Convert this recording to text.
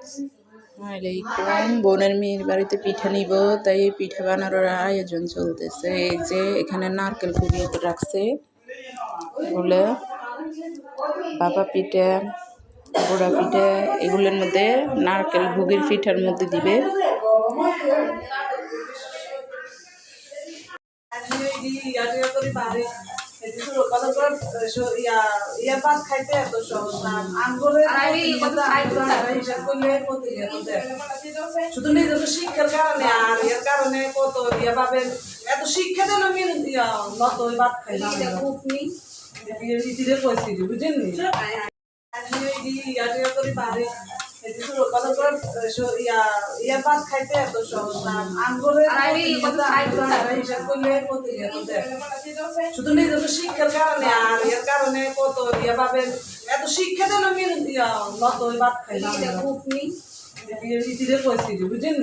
আসসালামাইকুম। বোনের মেয়ের বাড়িতে পিঠা নিব, তাই পিঠা বানানোর আয়োজন চলতেছে। এই যে এখানে নারকেল কুড়িয়ে রাখছে, এগুলো ভাপা পিঠা, গুঁড়া পিঠা, এগুলোর মধ্যে নারকেল ভুগির পিঠার মধ্যে দিবে। শুধু নিজস্ব শিক্ষার কারণে আর এর কারণে কত ভাবে এত শিক্ষা দিল নত বাদ খাইলাম বুঝেন খাইতে এত সহজ না শুধু নিজস্ব শিক্ষার কারণে আর এর কারণে কত ভাবে এত শিক্ষা দিল নত বাদ খাইলাম বুঝেন